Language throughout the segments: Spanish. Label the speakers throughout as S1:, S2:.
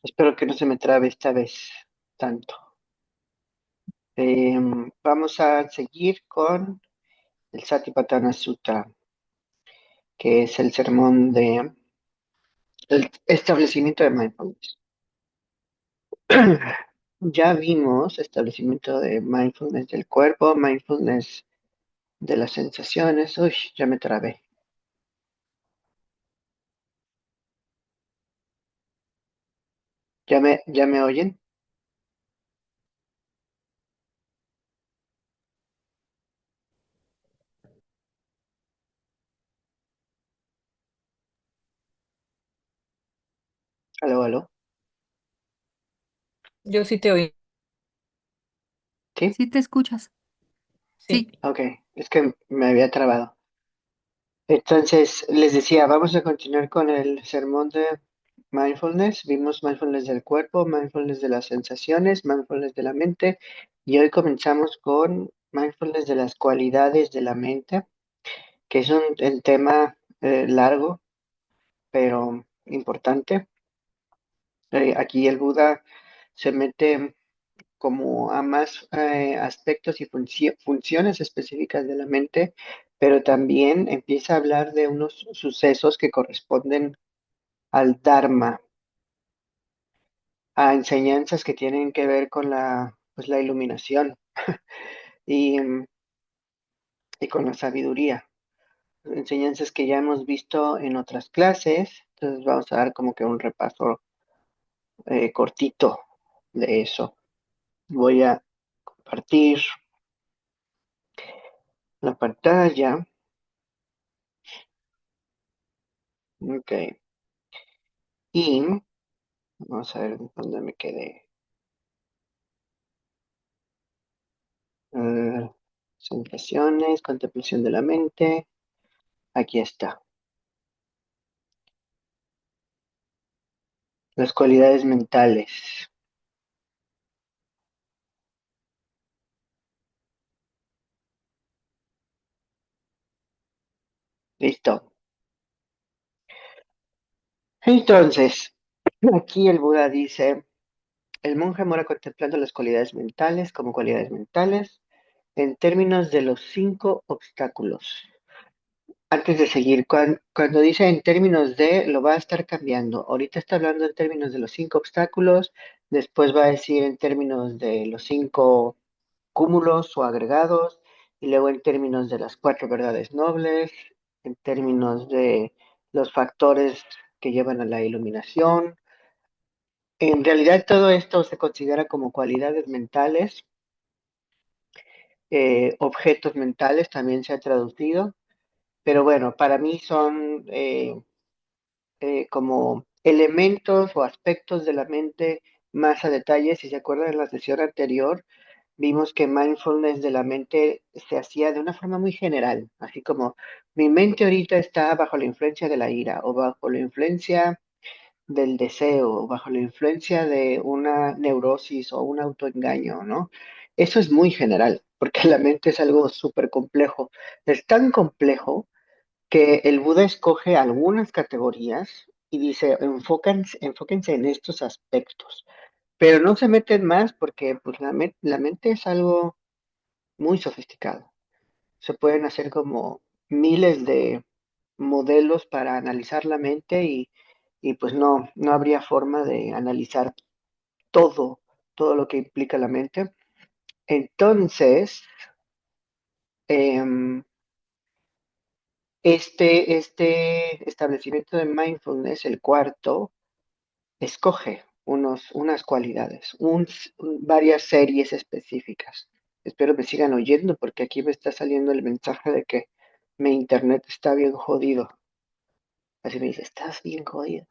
S1: Espero que no se me trabe esta vez tanto. Vamos a seguir con el Satipatthana Sutta, que es el sermón de el establecimiento de mindfulness. Ya vimos establecimiento de mindfulness del cuerpo, mindfulness de las sensaciones. Uy, ya me trabé. ¿Ya me oyen? Aló, aló.
S2: Yo sí te oí.
S1: ¿Sí?
S2: Sí te escuchas.
S1: Sí.
S2: Sí.
S1: Ok, es que me había trabado. Entonces, les decía, vamos a continuar con el sermón de mindfulness. Vimos mindfulness del cuerpo, mindfulness de las sensaciones, mindfulness de la mente y hoy comenzamos con mindfulness de las cualidades de la mente, que es un tema largo pero importante. Aquí el Buda se mete como a más aspectos y funciones específicas de la mente, pero también empieza a hablar de unos sucesos que corresponden al Dharma, a enseñanzas que tienen que ver con pues, la iluminación y, y con la sabiduría. Enseñanzas que ya hemos visto en otras clases, entonces vamos a dar como que un repaso cortito de eso. Voy a compartir la pantalla. Ok. Y vamos a ver dónde me quedé. Eh, Sensaciones, contemplación de la mente. Aquí está. Las cualidades mentales. Listo. Entonces, aquí el Buda dice, el monje mora contemplando las cualidades mentales como cualidades mentales en términos de los cinco obstáculos. Antes de seguir, cuando dice en términos de, lo va a estar cambiando. Ahorita está hablando en términos de los cinco obstáculos, después va a decir en términos de los cinco cúmulos o agregados, y luego en términos de las cuatro verdades nobles, en términos de los factores que llevan a la iluminación. En realidad todo esto se considera como cualidades mentales, objetos mentales también se ha traducido, pero bueno, para mí son como elementos o aspectos de la mente más a detalle. Si se acuerdan en la sesión anterior, vimos que mindfulness de la mente se hacía de una forma muy general, así como mi mente ahorita está bajo la influencia de la ira o bajo la influencia del deseo o bajo la influencia de una neurosis o un autoengaño, ¿no? Eso es muy general, porque la mente es algo súper complejo. Es tan complejo que el Buda escoge algunas categorías y dice, enfóquense en estos aspectos, pero no se meten más porque pues, la mente es algo muy sofisticado. Se pueden hacer como miles de modelos para analizar la mente y pues no habría forma de analizar todo, todo lo que implica la mente. Entonces, em, este establecimiento de mindfulness, el cuarto, escoge unas cualidades, varias series específicas. Espero me sigan oyendo porque aquí me está saliendo el mensaje de que mi internet está bien jodido. Así me dice, estás bien jodido.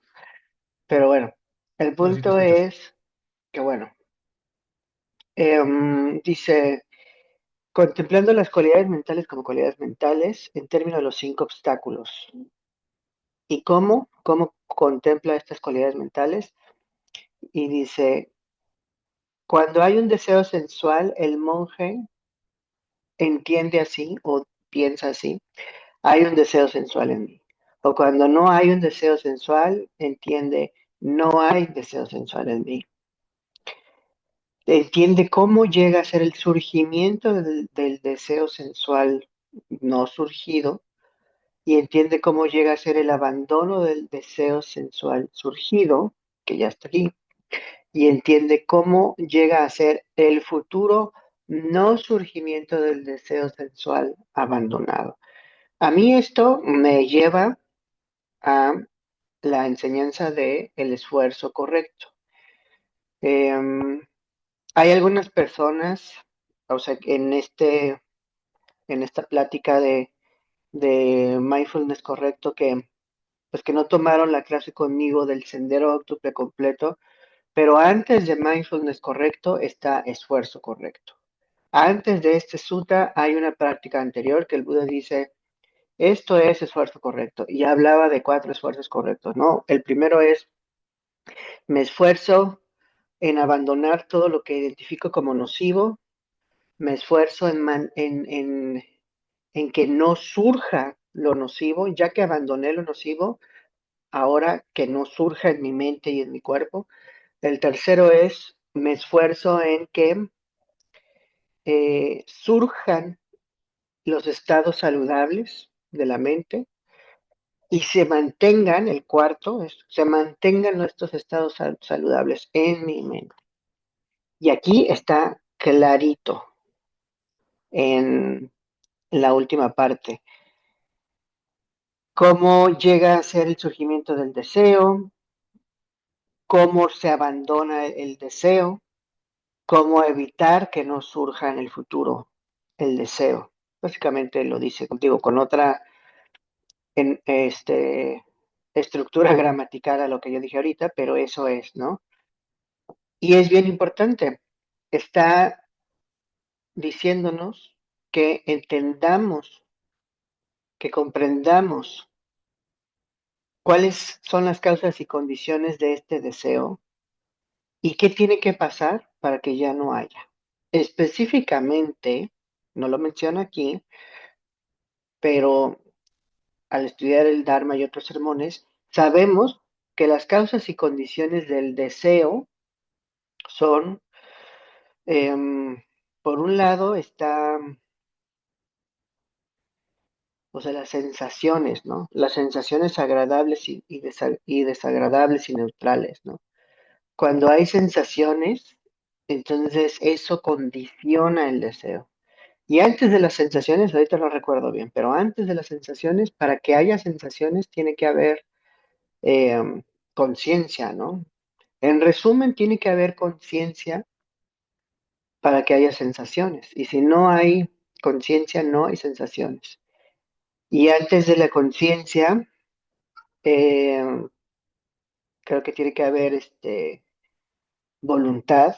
S1: Pero bueno, el
S2: Pero sí te
S1: punto
S2: escuchas.
S1: es que bueno, dice, contemplando las cualidades mentales como cualidades mentales en términos de los cinco obstáculos. ¿Y cómo contempla estas cualidades mentales? Y dice, cuando hay un deseo sensual, el monje entiende así o piensa así, hay un deseo sensual en mí. O cuando no hay un deseo sensual, entiende, No hay deseo sensual en mí. Entiende cómo llega a ser el surgimiento del deseo sensual no surgido y entiende cómo llega a ser el abandono del deseo sensual surgido, que ya está aquí, y entiende cómo llega a ser el futuro no surgimiento del deseo sensual abandonado. A mí esto me lleva a la enseñanza de el esfuerzo correcto. Em, Hay algunas personas, o sea, en esta plática de mindfulness correcto que, pues que no tomaron la clase conmigo del sendero octuple completo, pero antes de mindfulness correcto está esfuerzo correcto. Antes de este sutta hay una práctica anterior que el Buda dice, esto es esfuerzo correcto, y hablaba de cuatro esfuerzos correctos, ¿no? El primero es, me esfuerzo en abandonar todo lo que identifico como nocivo, me esfuerzo en que no surja lo nocivo, ya que abandoné lo nocivo, ahora que no surja en mi mente y en mi cuerpo. El tercero es, me esfuerzo en que surjan los estados saludables de la mente y se mantengan, el cuarto, se mantengan nuestros estados saludables en mi mente. Y aquí está clarito en la última parte, cómo llega a ser el surgimiento del deseo, cómo se abandona el deseo, cómo evitar que no surja en el futuro el deseo. Básicamente lo dice contigo con otra estructura gramatical a lo que yo dije ahorita, pero eso es, ¿no? Y es bien importante. Está diciéndonos que entendamos, que comprendamos cuáles son las causas y condiciones de este deseo y qué tiene que pasar para que ya no haya. Específicamente, no lo menciono aquí, pero al estudiar el Dharma y otros sermones, sabemos que las causas y condiciones del deseo son, por un lado, está, o sea, las sensaciones, ¿no? Las sensaciones agradables y desagradables y neutrales, ¿no? Cuando hay sensaciones, entonces eso condiciona el deseo. Y antes de las sensaciones, ahorita no recuerdo bien, pero antes de las sensaciones, para que haya sensaciones, tiene que haber conciencia, ¿no? En resumen, tiene que haber conciencia para que haya sensaciones. Y si no hay conciencia, no hay sensaciones. Y antes de la conciencia, eh, creo que tiene que haber voluntad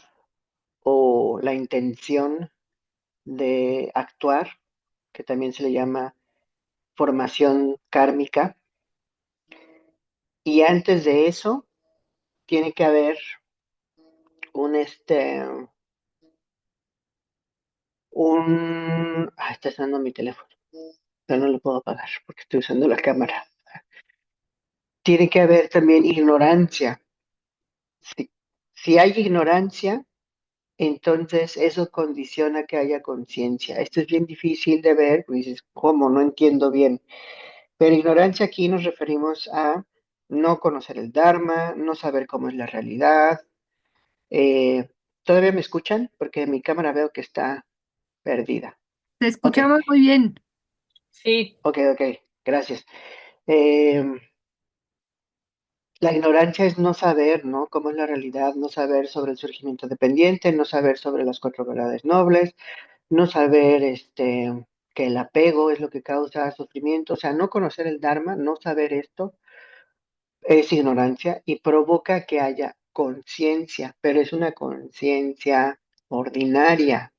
S1: o la intención de actuar, que también se le llama formación kármica. Y antes de eso, tiene que haber un, está sonando mi teléfono, pero no lo puedo apagar porque estoy usando la cámara. Tiene que haber también ignorancia. Si, si hay ignorancia, entonces eso condiciona que haya conciencia. Esto es bien difícil de ver, pues dices, ¿cómo? No entiendo bien. Pero ignorancia aquí nos referimos a no conocer el Dharma, no saber cómo es la realidad. Eh, ¿Todavía me escuchan? Porque mi cámara veo que está perdida.
S2: Te
S1: Ok,
S2: escuchamos muy bien.
S3: Sí,
S1: ok, gracias. Eh, la ignorancia es no saber, ¿no? Cómo es la realidad, no saber sobre el surgimiento dependiente, no saber sobre las cuatro verdades nobles, no saber que el apego es lo que causa sufrimiento, o sea, no conocer el Dharma, no saber esto es ignorancia y provoca que haya conciencia, pero es una conciencia ordinaria,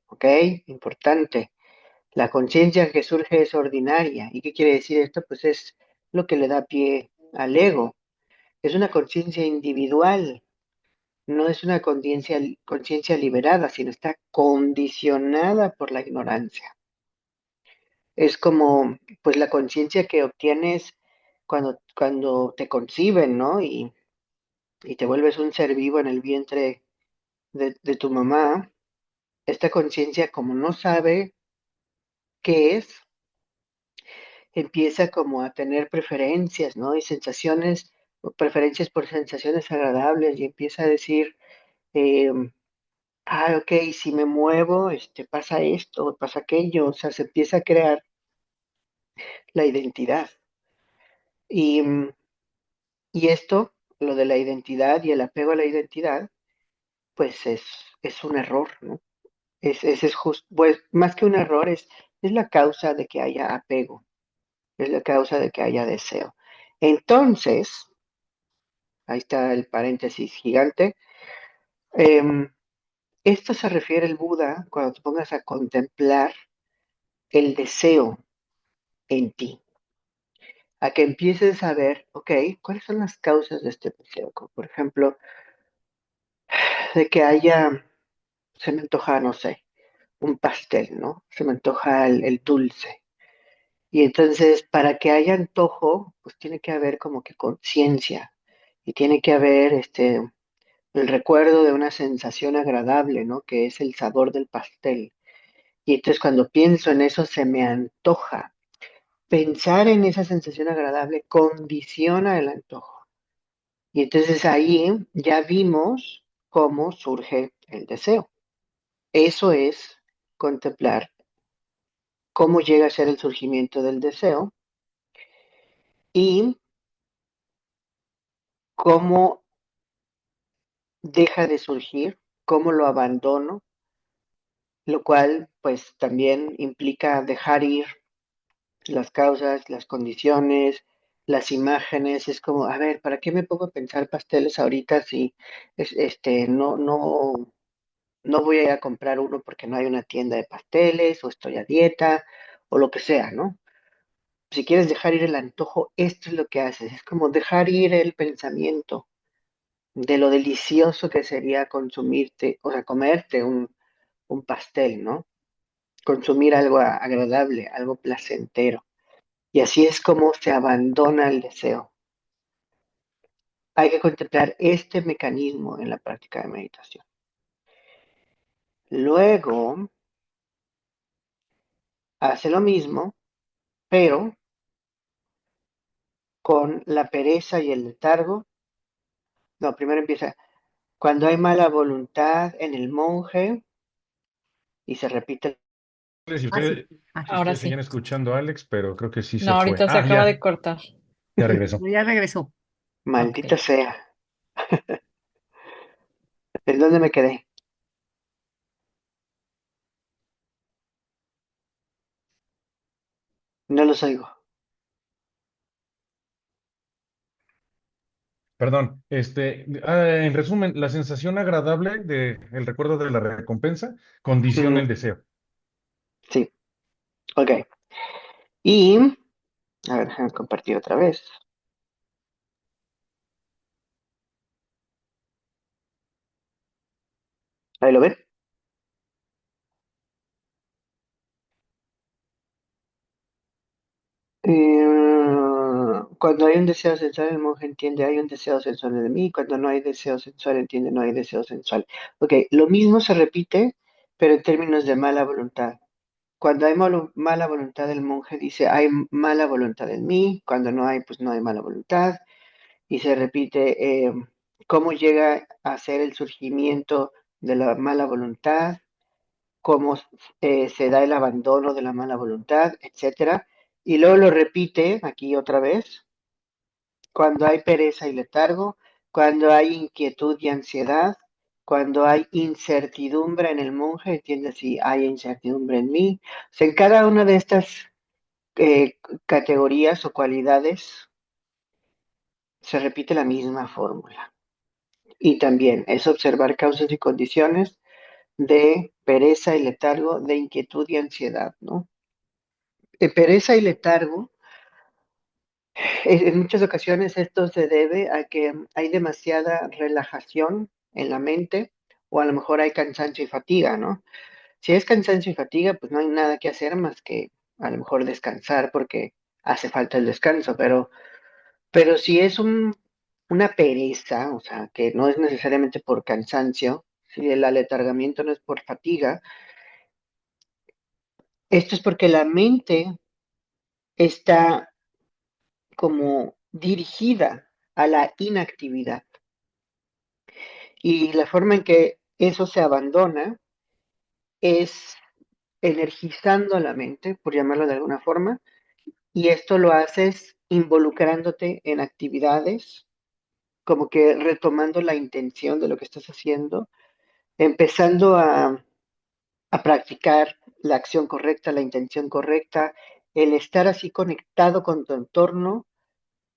S1: ¿ok? Importante. La conciencia que surge es ordinaria. ¿Y qué quiere decir esto? Pues es lo que le da pie al ego. Es una conciencia individual, no es una conciencia liberada, sino está condicionada por la ignorancia. Es como, pues, la conciencia que obtienes cuando te conciben, ¿no? y te vuelves un ser vivo en el vientre de tu mamá, esta conciencia como no sabe qué es, empieza como a tener preferencias, ¿no? Y sensaciones, o preferencias por sensaciones agradables y empieza a decir, eh, ok, si me muevo, pasa esto, pasa aquello, o sea, se empieza a crear la identidad. Y, y esto, lo de la identidad y el apego a la identidad, pues es un error, ¿no? Ese es justo, pues más que un error, es la causa de que haya apego, es la causa de que haya deseo. Entonces, ahí está el paréntesis gigante. em, Esto se refiere el Buda cuando te pongas a contemplar el deseo en ti, a que empieces a ver, ok, ¿cuáles son las causas de este deseo? Como por ejemplo, de que haya, se me antoja, no sé, un pastel, ¿no? Se me antoja el dulce. Y entonces, para que haya antojo, pues tiene que haber como que conciencia y tiene que haber el recuerdo de una sensación agradable, ¿no? Que es el sabor del pastel. Y entonces cuando pienso en eso, se me antoja. Pensar en esa sensación agradable condiciona el antojo. Y entonces ahí ya vimos cómo surge el deseo. Eso es contemplar cómo llega a ser el surgimiento del deseo y cómo deja de surgir, cómo lo abandono, lo cual pues también implica dejar ir las causas, las condiciones, las imágenes. Es como, a ver, ¿para qué me pongo a pensar pasteles ahorita si no voy a ir a comprar uno porque no hay una tienda de pasteles o estoy a dieta o lo que sea, ¿no? Si quieres dejar ir el antojo, esto es lo que haces, es como dejar ir el pensamiento de lo delicioso que sería consumirte, o sea, comerte un pastel, ¿no? Consumir algo agradable, algo placentero. Y así es como se abandona el deseo. Hay que contemplar este mecanismo en la práctica de meditación. Luego, hace lo mismo, pero con la pereza y el letargo. No, primero empieza cuando hay mala voluntad en el monje y se repite.
S2: Si
S3: Ah, sí.
S2: ustedes, si
S3: Ahora
S2: ustedes
S3: sí.
S2: seguían escuchando a Alex, pero creo que sí
S3: No,
S2: se fue.
S3: ahorita se
S2: Ah,
S3: acaba de
S2: ya,
S3: cortar.
S2: ya regresó.
S3: Ya regresó.
S1: Maldita
S3: Ok.
S1: sea. ¿En dónde me quedé? No los oigo.
S2: Perdón, en resumen, la sensación agradable de el recuerdo de la recompensa condiciona
S1: Ujú,
S2: el deseo.
S1: sí, ok. Y, a ver, déjame compartir otra vez. Ahí lo ven. Cuando hay un deseo sensual, el monje entiende hay un deseo sensual de mí. Cuando no hay deseo sensual, entiende no hay deseo sensual. Ok, lo mismo se repite, pero en términos de mala voluntad. Cuando hay mala voluntad, el monje dice hay mala voluntad en mí. Cuando no hay, pues no hay mala voluntad. Y se repite cómo llega a ser el surgimiento de la mala voluntad, cómo se da el abandono de la mala voluntad, etcétera. Y luego lo repite aquí otra vez, cuando hay pereza y letargo, cuando hay inquietud y ansiedad, cuando hay incertidumbre en el monje, entiende si hay incertidumbre en mí. O sea, en cada una de estas categorías o cualidades se repite la misma fórmula. Y también es observar causas y condiciones de pereza y letargo, de inquietud y ansiedad, ¿no? Pereza y letargo, en muchas ocasiones esto se debe a que hay demasiada relajación en la mente o a lo mejor hay cansancio y fatiga, ¿no? Si es cansancio y fatiga, pues no hay nada que hacer más que a lo mejor descansar porque hace falta el descanso, pero si es una pereza, o sea, que no es necesariamente por cansancio, si el aletargamiento no es por fatiga, esto es porque la mente está como dirigida a la inactividad. Y la forma en que eso se abandona es energizando la mente, por llamarlo de alguna forma, y esto lo haces involucrándote en actividades, como que retomando la intención de lo que estás haciendo, empezando a practicar la acción correcta, la intención correcta, el estar así conectado con tu entorno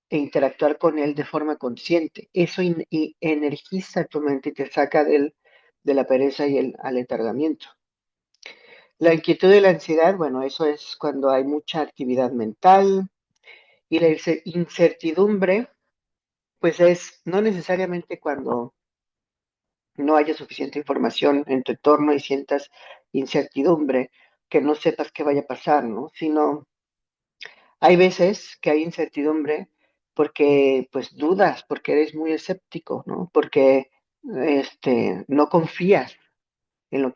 S1: e interactuar con él de forma consciente. Eso y energiza tu mente y te saca de la pereza y el aletargamiento. La inquietud y la ansiedad, bueno, eso es cuando hay mucha actividad mental y la incertidumbre, pues es no necesariamente cuando no haya suficiente información en tu entorno y sientas incertidumbre, que no sepas qué vaya a pasar, ¿no? Sino hay veces que hay incertidumbre porque pues dudas, porque eres muy escéptico, ¿no? Porque no confías en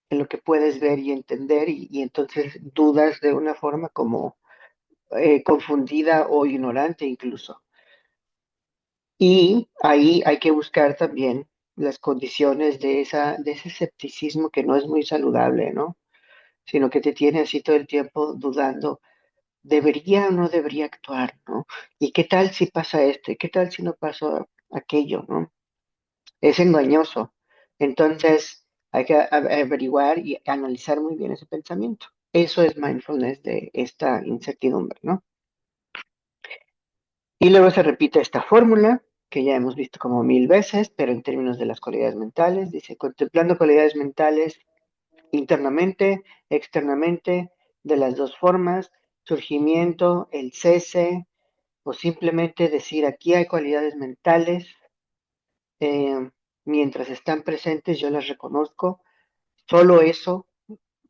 S1: en lo que puedes ver y entender y entonces dudas de una forma como confundida o ignorante incluso. Y ahí hay que buscar también las condiciones de ese escepticismo que no es muy saludable, ¿no? Sino que te tiene así todo el tiempo dudando, ¿debería o no debería actuar, ¿no? ¿Y qué tal si pasa esto? ¿Y qué tal si no pasa aquello, ¿no? Es engañoso. Entonces hay que averiguar y analizar muy bien ese pensamiento. Eso es mindfulness de esta incertidumbre, ¿no? Y luego se repite esta fórmula que ya hemos visto como 1000 veces, pero en términos de las cualidades mentales, dice, contemplando cualidades mentales internamente, externamente, de las dos formas, surgimiento, el cese, o simplemente decir, aquí hay cualidades mentales, eh, mientras están presentes yo las reconozco, solo eso,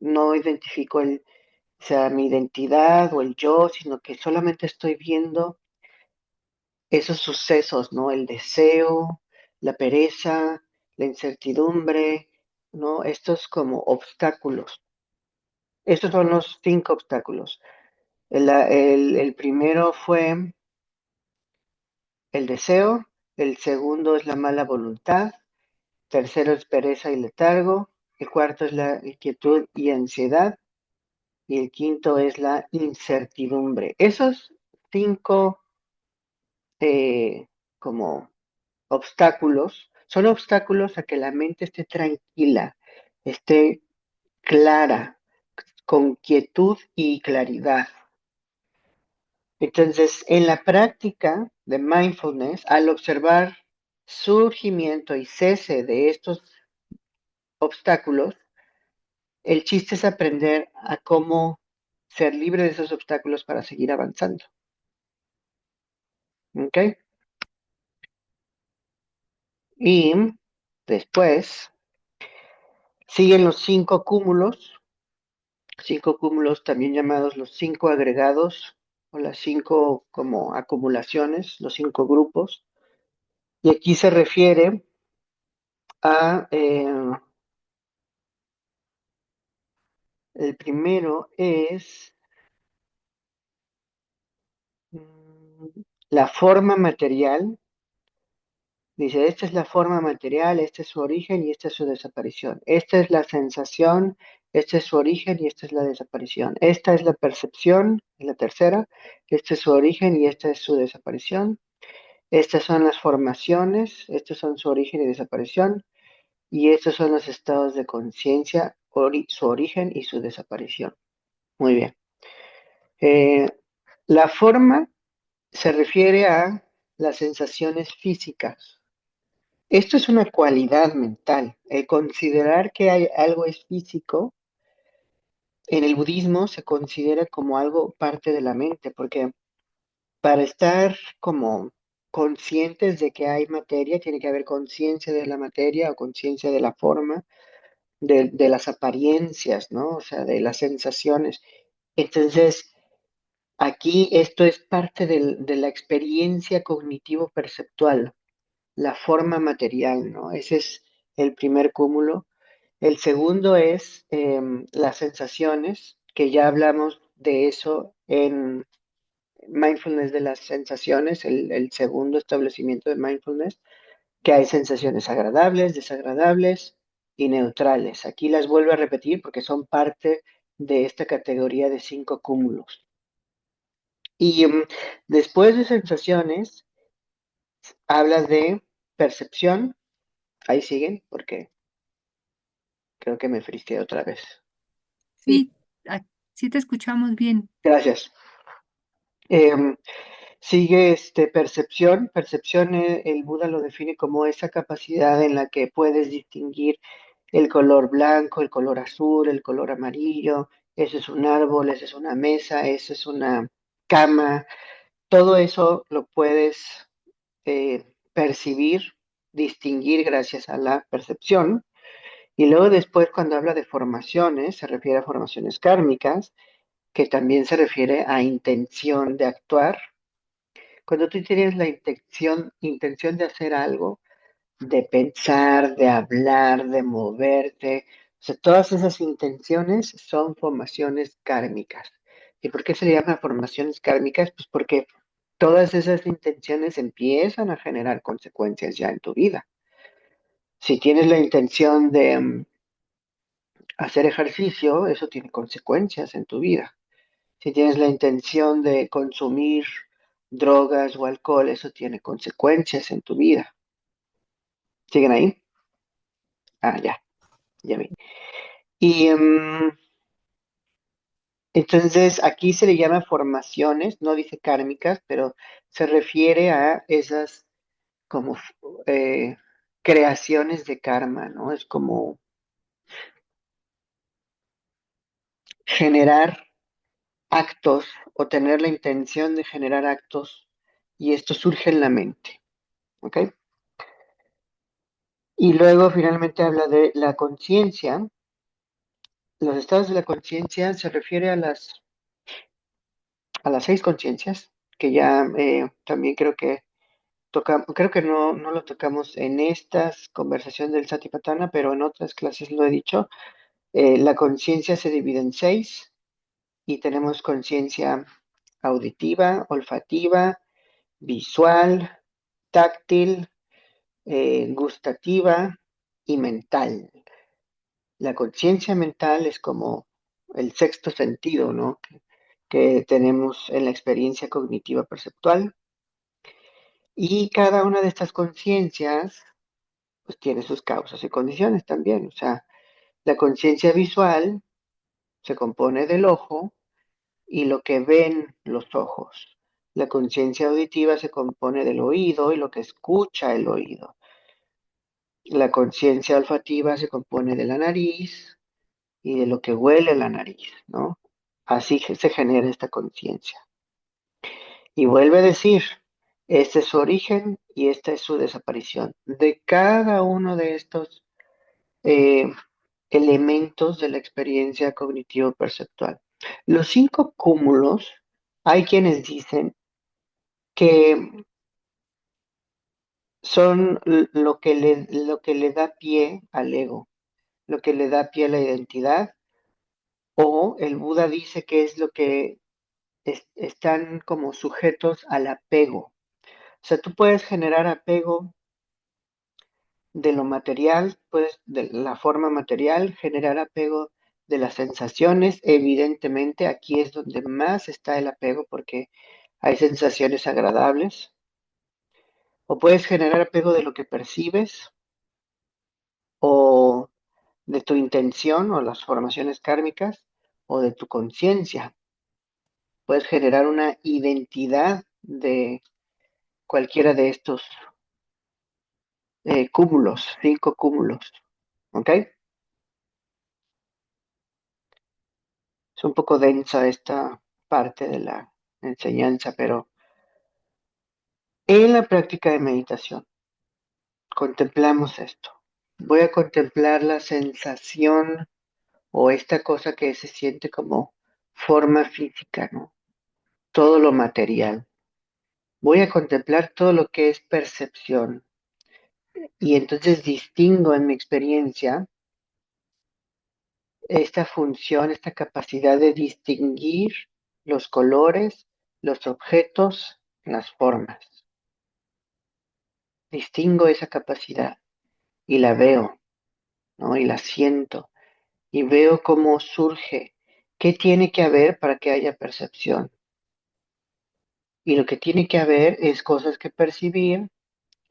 S1: no identifico o sea, mi identidad o el yo, sino que solamente estoy viendo esos sucesos, ¿no? El deseo, la pereza, la incertidumbre, ¿no? Estos como obstáculos. Estos son los 5 obstáculos. El primero fue el deseo, el segundo es la mala voluntad, tercero es pereza y letargo, el cuarto es la inquietud y ansiedad, y el quinto es la incertidumbre. Esos 5 como obstáculos, son obstáculos a que la mente esté tranquila, esté clara, con quietud y claridad. Entonces, en la práctica de mindfulness, al observar surgimiento y cese de estos obstáculos, el chiste es aprender a cómo ser libre de esos obstáculos para seguir avanzando. ¿Ok? Y después siguen los 5 cúmulos también llamados los 5 agregados o las 5 como acumulaciones, los 5 grupos. Y aquí se refiere a, el primero es la forma material. Dice, esta es la forma material, este es su origen y esta es su desaparición. Esta es la sensación, este es su origen y esta es la desaparición. Esta es la percepción, la tercera, este es su origen y esta es su desaparición. Estas son las formaciones, estos son su origen y desaparición. Y estos son los estados de conciencia, su origen y su desaparición. Muy bien. Eh, la forma se refiere a las sensaciones físicas. Esto es una cualidad mental. El considerar que hay algo es físico, en el budismo se considera como algo parte de la mente, porque para estar como conscientes de que hay materia, tiene que haber conciencia de la materia o conciencia de la forma, de las apariencias, ¿no? O sea, de las sensaciones. Entonces, Aquí esto es parte de la experiencia cognitivo-perceptual, la forma material, ¿no? Ese es el primer cúmulo. El segundo es las sensaciones, que ya hablamos de eso en mindfulness de las sensaciones, el segundo establecimiento de mindfulness, que hay sensaciones agradables, desagradables y neutrales. Aquí las vuelvo a repetir porque son parte de esta categoría de 5 cúmulos. Y después de sensaciones, hablas de percepción. Ahí siguen, porque creo que me friqué otra vez.
S3: Sí, ah, sí te escuchamos bien.
S1: Gracias. Em, Sigue percepción. Percepción, el Buda lo define como esa capacidad en la que puedes distinguir el color blanco, el color azul, el color amarillo. Eso es un árbol, eso es una mesa, eso es una cama. Todo eso lo puedes percibir, distinguir gracias a la percepción. Y luego después, cuando habla de formaciones, se refiere a formaciones kármicas, que también se refiere a intención de actuar. Cuando tú tienes la intención de hacer algo, de pensar, de hablar, de moverte, o sea, todas esas intenciones son formaciones kármicas. ¿Y por qué se le llama formaciones kármicas? Pues porque todas esas intenciones empiezan a generar consecuencias ya en tu vida. Si tienes la intención de hacer ejercicio, eso tiene consecuencias en tu vida. Si tienes la intención de consumir drogas o alcohol, eso tiene consecuencias en tu vida. ¿Siguen ahí? Ah, ya, ya vi. Y entonces aquí se le llama formaciones, no dice kármicas, pero se refiere a esas como creaciones de karma, ¿no? Es como generar actos o tener la intención de generar actos y esto surge en la mente, ¿ok? Y luego finalmente habla de la conciencia. Los estados de la conciencia se refiere a las 6 conciencias, que ya también creo que no lo tocamos en estas conversaciones del Satipatthana, pero en otras clases lo he dicho. La conciencia se divide en 6 y tenemos conciencia auditiva, olfativa, visual, táctil, gustativa y mental. La conciencia mental es como el sexto sentido, ¿no? Que tenemos en la experiencia cognitiva perceptual. Y cada una de estas conciencias, pues tiene sus causas y condiciones también. O sea, la conciencia visual se compone del ojo y lo que ven los ojos. La conciencia auditiva se compone del oído y lo que escucha el oído. La conciencia olfativa se compone de la nariz y de lo que huele la nariz, ¿no? Así se genera esta conciencia. Y vuelve a decir, este es su origen y esta es su desaparición. De cada uno de estos eh, elementos de la experiencia cognitivo-perceptual. Los 5 cúmulos, hay quienes dicen que son lo que le da pie al ego, lo que le da pie a la identidad, o el Buda dice que es lo que están como sujetos al apego. O sea, tú puedes generar apego de lo material, pues de la forma material, generar apego de las sensaciones. Evidentemente, aquí es donde más está el apego porque hay sensaciones agradables. O puedes generar apego de lo que percibes o de tu intención o las formaciones kármicas o de tu conciencia. Puedes generar una identidad de cualquiera de estos cúmulos, 5 cúmulos. ¿Ok? Es un poco densa esta parte de la enseñanza, pero en la práctica de meditación contemplamos esto. Voy a contemplar la sensación o esta cosa que se siente como forma física, ¿no? todo lo material. Voy a contemplar todo lo que es percepción. Y entonces distingo en mi experiencia esta función, esta capacidad de distinguir los colores, los objetos, las formas. Distingo esa capacidad y la veo, ¿no? Y la siento y veo cómo surge. ¿Qué tiene que haber para que haya percepción? Y lo que tiene que haber es cosas que percibir,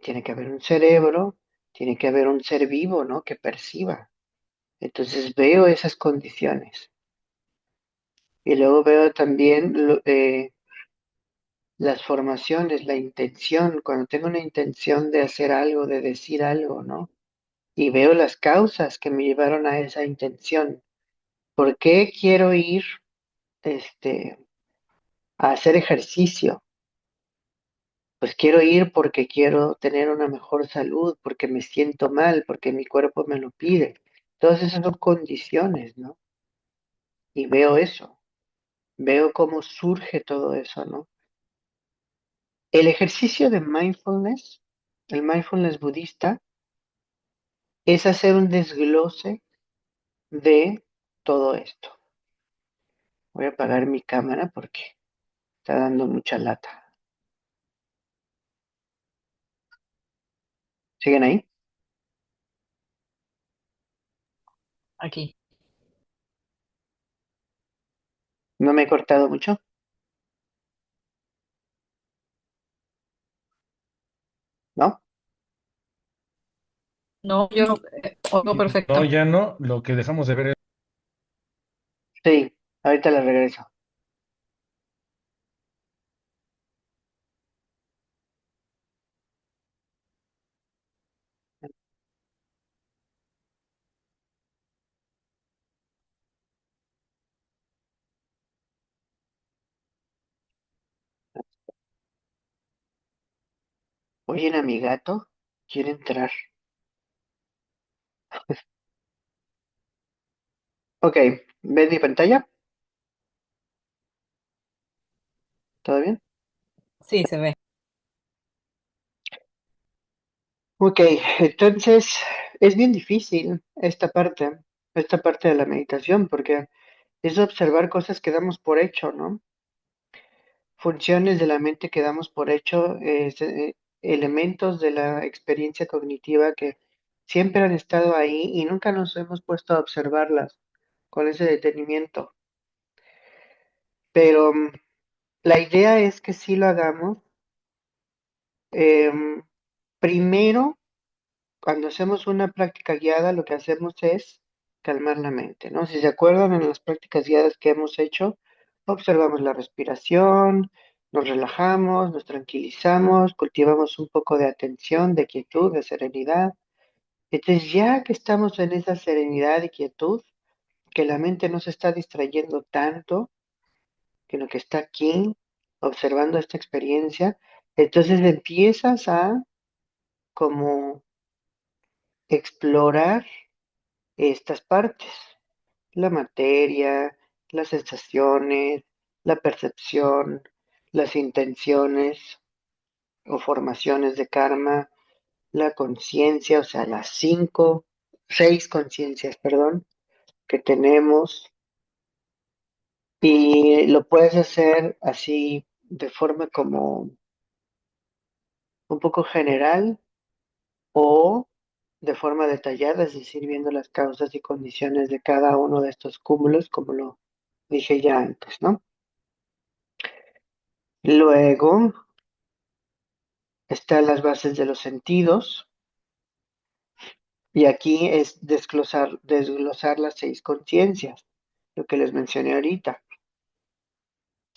S1: tiene que haber un cerebro, tiene que haber un ser vivo, ¿no? Que perciba. Entonces veo esas condiciones. Y luego veo también las formaciones, la intención, cuando tengo una intención de hacer algo, de decir algo, ¿no? Y veo las causas que me llevaron a esa intención. ¿Por qué quiero ir, este, a hacer ejercicio? Pues quiero ir porque quiero tener una mejor salud, porque me siento mal, porque mi cuerpo me lo pide. Todas esas son condiciones, ¿no? Y veo eso, veo cómo surge todo eso, ¿no? El ejercicio de mindfulness, el mindfulness budista, es hacer un desglose de todo esto. Voy a apagar mi cámara porque está dando mucha lata. ¿Siguen ahí?
S4: Aquí.
S1: ¿No me he cortado mucho? ¿No?
S4: No, yo oigo
S2: No,
S4: perfecto.
S2: ya no. Lo que dejamos de ver es.
S1: Sí, ahorita le regreso. Oye, a mi gato quiere entrar. Ok, ¿ves mi pantalla? ¿Todo bien?
S4: Sí, se ve.
S1: Ok, entonces es bien difícil esta parte de la meditación, porque es observar cosas que damos por hecho, ¿no? Funciones de la mente que damos por hecho, elementos de la experiencia cognitiva que siempre han estado ahí y nunca nos hemos puesto a observarlas con ese detenimiento. Pero la idea es que sí lo hagamos. em, Primero, cuando hacemos una práctica guiada, lo que hacemos es calmar la mente, ¿no? Si se acuerdan en las prácticas guiadas que hemos hecho, observamos la respiración, nos relajamos, nos tranquilizamos, cultivamos un poco de atención, de quietud, de serenidad. Entonces, ya que estamos en esa serenidad y quietud, que la mente no se está distrayendo tanto, sino que está aquí observando esta experiencia, entonces empiezas a como explorar estas partes, la materia, las sensaciones, la percepción, las intenciones o formaciones de karma, la conciencia, o sea, las seis conciencias, perdón, que tenemos, y lo puedes hacer así de forma como un poco general o de forma detallada, es decir, viendo las causas y condiciones de cada uno de estos cúmulos, como lo dije ya antes, ¿no? Luego están las bases de los sentidos, y aquí es desglosar las seis conciencias, lo que les mencioné ahorita.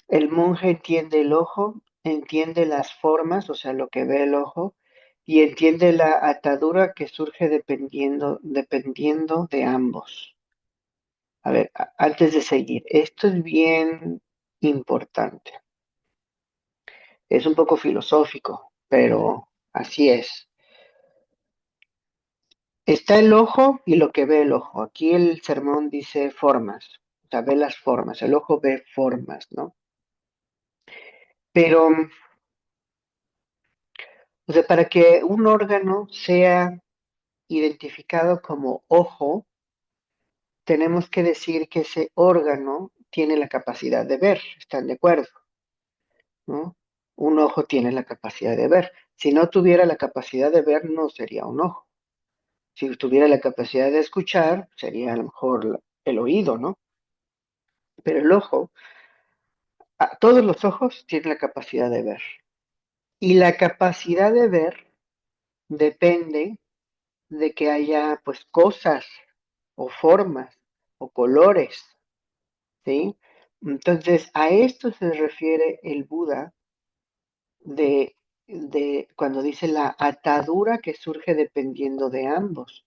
S1: El monje entiende el ojo, entiende las formas, o sea, lo que ve el ojo, y entiende la atadura que surge dependiendo de ambos. A ver, antes de seguir, esto es bien importante. Es un poco filosófico, pero así es. Está el ojo y lo que ve el ojo. Aquí el sermón dice formas, o sea, ve las formas, el ojo ve formas, ¿no? Pero, o sea, para que un órgano sea identificado como ojo, tenemos que decir que ese órgano tiene la capacidad de ver, ¿están de acuerdo? ¿No? Un ojo tiene la capacidad de ver. Si no tuviera la capacidad de ver, no sería un ojo. Si tuviera la capacidad de escuchar, sería a lo mejor el oído, ¿no? Pero el ojo, todos los ojos tienen la capacidad de ver. Y la capacidad de ver depende de que haya pues cosas o formas o colores, ¿sí? Entonces, a esto se refiere el Buda de, de cuando dice la atadura que surge dependiendo de ambos.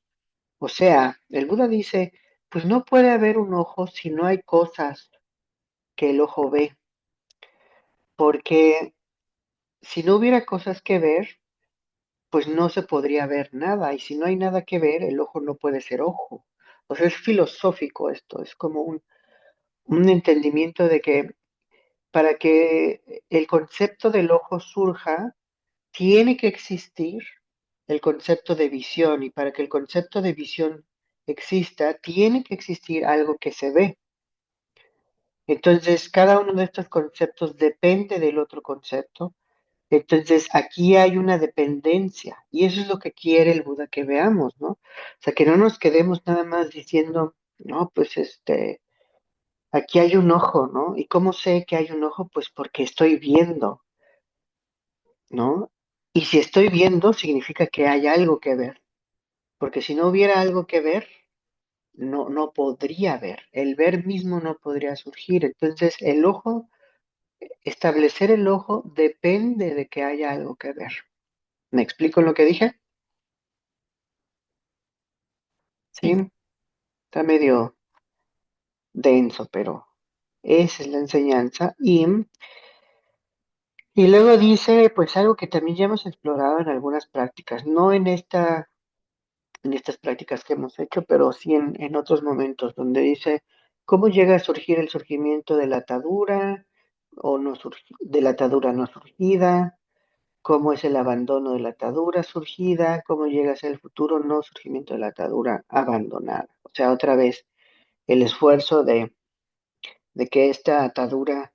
S1: O sea, el Buda dice, pues no puede haber un ojo si no hay cosas que el ojo ve, porque si no hubiera cosas que ver, pues no se podría ver nada, y si no hay nada que ver, el ojo no puede ser ojo. O sea, es filosófico esto, es como un entendimiento de que para que el concepto del ojo surja, tiene que existir el concepto de visión, y para que el concepto de visión exista, tiene que existir algo que se ve. Entonces, cada uno de estos conceptos depende del otro concepto. Entonces, aquí hay una dependencia y eso es lo que quiere el Buda que veamos, ¿no? O sea, que no nos quedemos nada más diciendo, no, pues aquí hay un ojo, ¿no? ¿Y cómo sé que hay un ojo? Pues porque estoy viendo, ¿no? Y si estoy viendo, significa que hay algo que ver, porque si no hubiera algo que ver, no podría ver. El ver mismo no podría surgir. Entonces, el ojo, establecer el ojo depende de que haya algo que ver. ¿Me explico lo que dije?
S4: Sí.
S1: Sí, está medio denso, pero esa es la enseñanza. Y luego dice, pues algo que también ya hemos explorado en algunas prácticas, no en estas prácticas que hemos hecho, pero sí en otros momentos, donde dice, ¿cómo llega a surgir el surgimiento de la atadura o no de la atadura no surgida? ¿Cómo es el abandono de la atadura surgida? ¿Cómo llega a ser el futuro no surgimiento de la atadura abandonada? O sea, otra vez, el esfuerzo de que esta atadura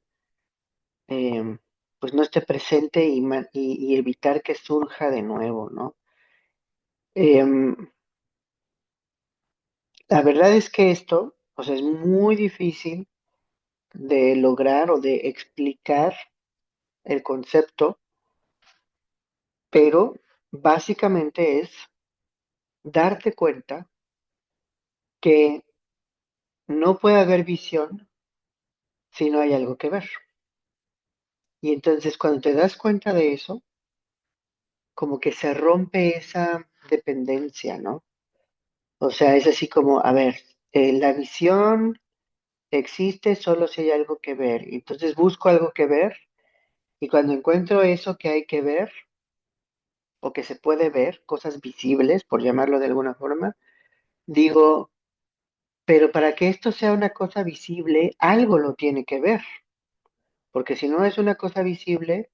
S1: eh, pues no esté presente y evitar que surja de nuevo, ¿no? Em, la verdad es que esto, o sea, es muy difícil de lograr o de explicar el concepto, pero básicamente es darte cuenta que no puede haber visión si no hay algo que ver. Y entonces cuando te das cuenta de eso, como que se rompe esa dependencia, ¿no? O sea, es así como, a ver, la visión existe solo si hay algo que ver. Entonces busco algo que ver y cuando encuentro eso que hay que ver o que se puede ver, cosas visibles, por llamarlo de alguna forma, digo, pero para que esto sea una cosa visible, algo lo tiene que ver, porque si no es una cosa visible,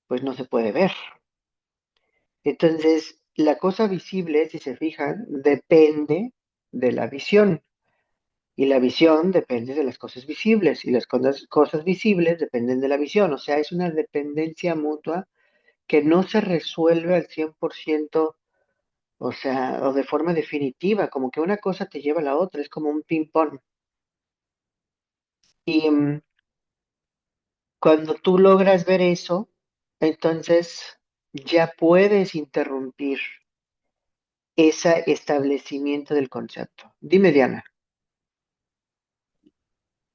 S1: pues no se puede ver. Entonces, la cosa visible, si se fijan, depende de la visión. Y la visión depende de las cosas visibles. Y las cosas visibles dependen de la visión. O sea, es una dependencia mutua que no se resuelve al 100%, o sea, o de forma definitiva. Como que una cosa te lleva a la otra. Es como un ping-pong. Y cuando tú logras ver eso, entonces ya puedes interrumpir ese establecimiento del concepto. Dime, Diana.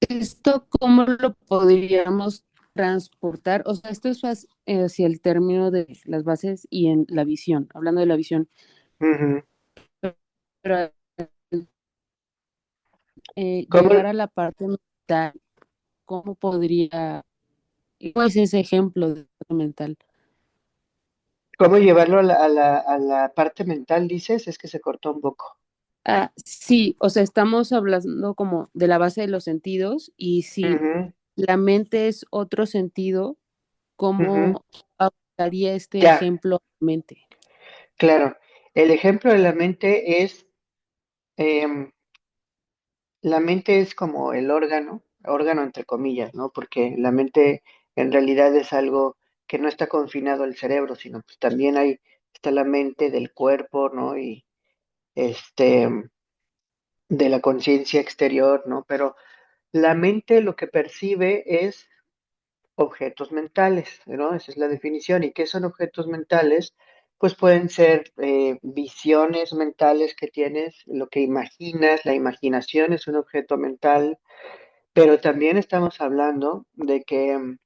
S5: ¿Esto cómo lo podríamos transportar? O sea, esto es hacia el término de las bases y en la visión, hablando de la visión,
S1: Ujú.
S5: pero
S1: ¿Cómo,
S5: llegar a la parte mental, ¿cómo podría, cómo es ese ejemplo de parte mental?
S1: cómo llevarlo a la parte mental, dices? Es que se cortó un poco.
S5: Ah, sí, o sea, estamos hablando como de la base de los sentidos y si
S1: Ujú.
S5: la mente es otro sentido, ¿cómo aplicaría este
S1: Ya,
S5: ejemplo en mente?
S1: claro. El ejemplo de la mente es, em, la mente es como el órgano entre comillas, ¿no? Porque la mente en realidad es algo que no está confinado al cerebro, sino pues también está la mente del cuerpo, ¿no? Y este, de la conciencia exterior, ¿no? Pero la mente lo que percibe es objetos mentales, ¿no? Esa es la definición. ¿Y qué son objetos mentales? Pues pueden ser visiones mentales que tienes, lo que imaginas, la imaginación es un objeto mental, pero también estamos hablando de que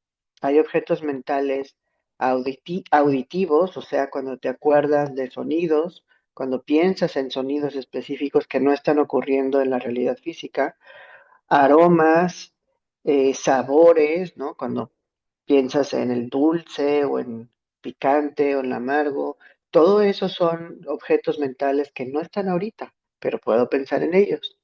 S1: hay objetos mentales auditivos, o sea, cuando te acuerdas de sonidos, cuando piensas en sonidos específicos que no están ocurriendo en la realidad física, aromas, sabores, ¿no? Cuando piensas en el dulce o en picante o en amargo, todo eso son objetos mentales que no están ahorita, pero puedo pensar en ellos.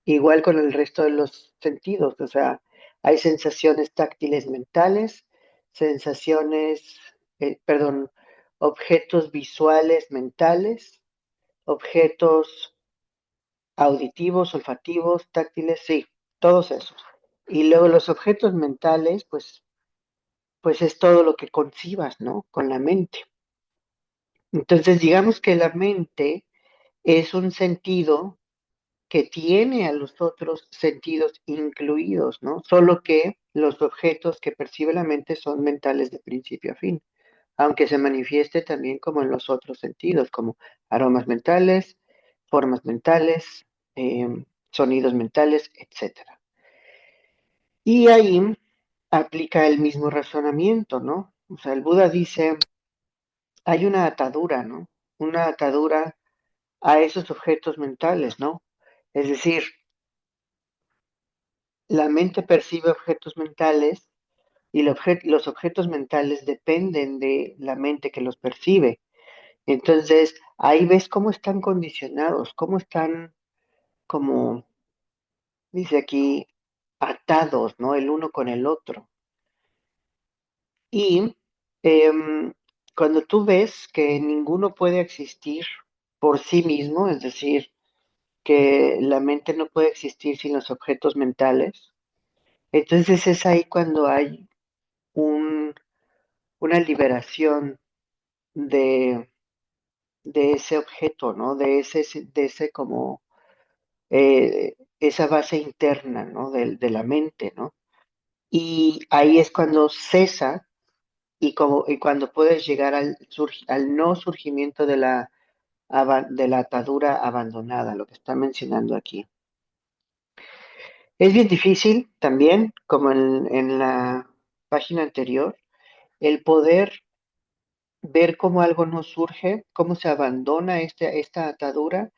S1: Igual con el resto de los sentidos, o sea, hay sensaciones táctiles mentales, sensaciones, perdón, objetos visuales mentales, objetos auditivos, olfativos, táctiles, sí, todos esos. Y luego los objetos mentales, pues es todo lo que concibas, ¿no? Con la mente. Entonces, digamos que la mente es un sentido que tiene a los otros sentidos incluidos, ¿no? Solo que los objetos que percibe la mente son mentales de principio a fin, aunque se manifieste también como en los otros sentidos, como aromas mentales, formas mentales, sonidos mentales, etcétera. Y ahí aplica el mismo razonamiento, ¿no? O sea, el Buda dice, hay una atadura, ¿no? Una atadura a esos objetos mentales, ¿no? Es decir, la mente percibe objetos mentales y los objetos mentales dependen de la mente que los percibe. Entonces, ahí ves cómo están condicionados, cómo están, como dice aquí, atados, ¿no? El uno con el otro. Y em, cuando tú ves que ninguno puede existir por sí mismo, es decir, que la mente no puede existir sin los objetos mentales, entonces es ahí cuando hay un, una liberación de, de ese objeto, ¿no? De ese como, esa base interna, ¿no? De la mente, ¿no? Y ahí es cuando cesa y cuando puedes llegar al no surgimiento de la atadura abandonada, lo que está mencionando aquí. Es bien difícil también, como en la página anterior, el poder ver cómo algo no surge, cómo se abandona esta atadura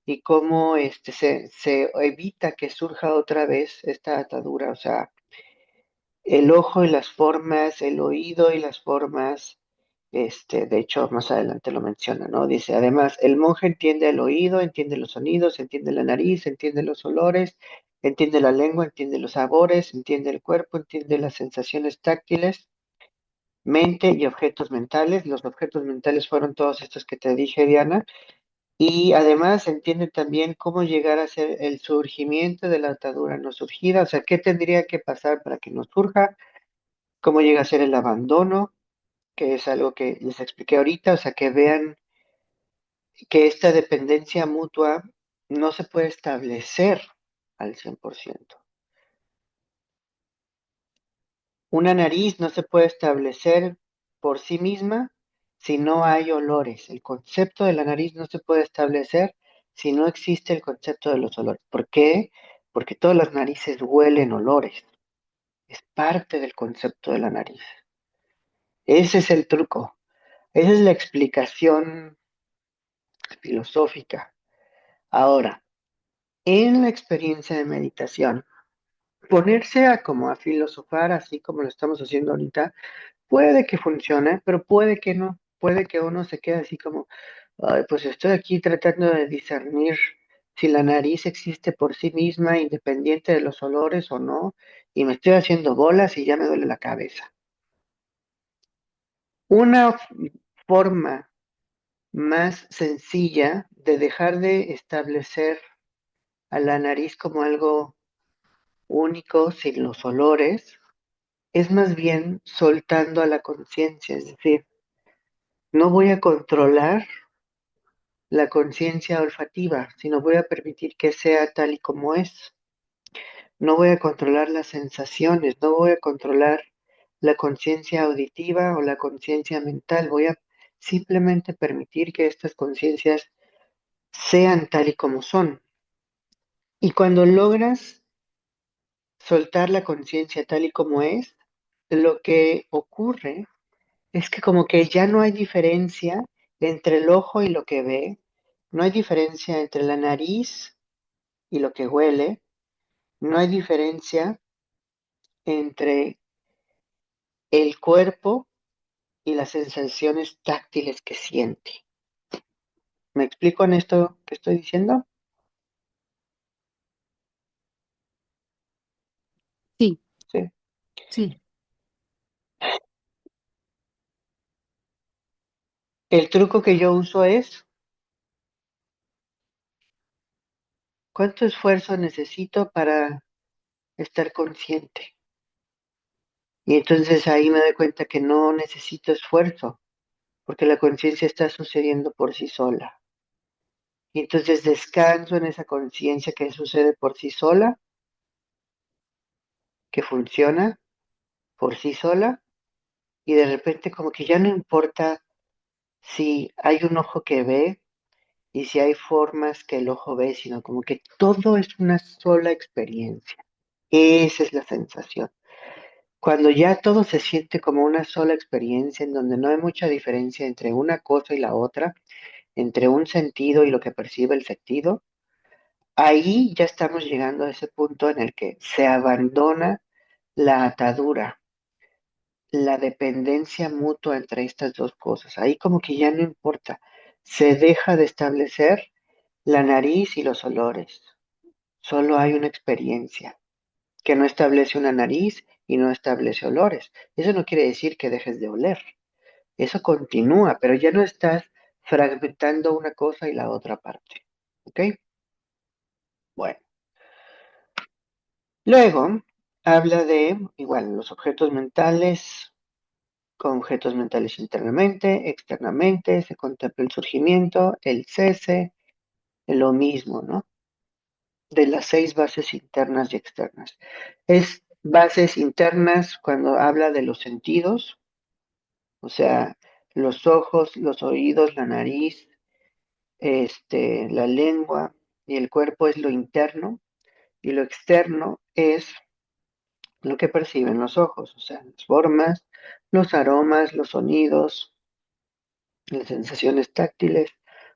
S1: y cómo se evita que surja otra vez esta atadura. O sea, el ojo y las formas, el oído y las formas, de hecho, más adelante lo menciona, ¿no? Dice, además, el monje entiende el oído, entiende los sonidos, entiende la nariz, entiende los olores, entiende la lengua, entiende los sabores, entiende el cuerpo, entiende las sensaciones táctiles, mente y objetos mentales. Los objetos mentales fueron todos estos que te dije, Diana, y además entiende también cómo llegar a ser el surgimiento de la atadura no surgida, o sea, qué tendría que pasar para que no surja, cómo llega a ser el abandono, que es algo que les expliqué ahorita, o sea, que vean que esta dependencia mutua no se puede establecer al 100%. Una nariz no se puede establecer por sí misma si no hay olores. El concepto de la nariz no se puede establecer si no existe el concepto de los olores. ¿Por qué? Porque todas las narices huelen olores. Es parte del concepto de la nariz. Ese es el truco. Esa es la explicación filosófica. Ahora, en la experiencia de meditación, ponerse a como a filosofar así como lo estamos haciendo ahorita, puede que funcione, pero puede que no. Puede que uno se quede así como, "Ay, pues estoy aquí tratando de discernir si la nariz existe por sí misma, independiente de los olores o no, y me estoy haciendo bolas y ya me duele la cabeza. Una forma más sencilla de dejar de establecer a la nariz como algo único sin los olores es más bien soltando a la conciencia, es decir, no voy a controlar la conciencia olfativa, sino voy a permitir que sea tal y como es. No voy a controlar las sensaciones, no voy a controlar la conciencia auditiva o la conciencia mental, voy a simplemente permitir que estas conciencias sean tal y como son. Y cuando logras soltar la conciencia tal y como es, lo que ocurre es que como que ya no hay diferencia entre el ojo y lo que ve, no hay diferencia entre la nariz y lo que huele, no hay diferencia entre el cuerpo y las sensaciones táctiles que siente. ¿Me explico en esto que estoy diciendo?
S5: Sí,
S1: Sí.
S3: Sí,
S1: El truco que yo uso es, ¿cuánto esfuerzo necesito para estar consciente? Y entonces ahí me doy cuenta que no necesito esfuerzo, porque la conciencia está sucediendo por sí sola. Y entonces descanso en esa conciencia que sucede por sí sola, que funciona por sí sola, y de repente como que ya no importa si hay un ojo que ve y si hay formas que el ojo ve, sino como que todo es una sola experiencia. Esa es la sensación. Cuando ya todo se siente como una sola experiencia en donde no hay mucha diferencia entre una cosa y la otra, entre un sentido y lo que percibe el sentido, ahí ya estamos llegando a ese punto en el que se abandona la atadura, la dependencia mutua entre estas dos cosas. Ahí como que ya no importa. Se deja de establecer la nariz y los olores. Solo hay una experiencia que no establece una nariz y no establece olores. Eso no quiere decir que dejes de oler. Eso continúa, pero ya no estás fragmentando una cosa y la otra parte. ¿Ok? Bueno. Luego habla de, igual, los objetos mentales, con objetos mentales internamente, externamente, se contempla el surgimiento, el cese, lo mismo, ¿no? De las 6 bases internas y externas. Es bases internas cuando habla de los sentidos, o sea, los ojos, los oídos, la nariz, la lengua y el cuerpo es lo interno y lo externo es lo que perciben los ojos, o sea, las formas, los aromas, los sonidos, las sensaciones táctiles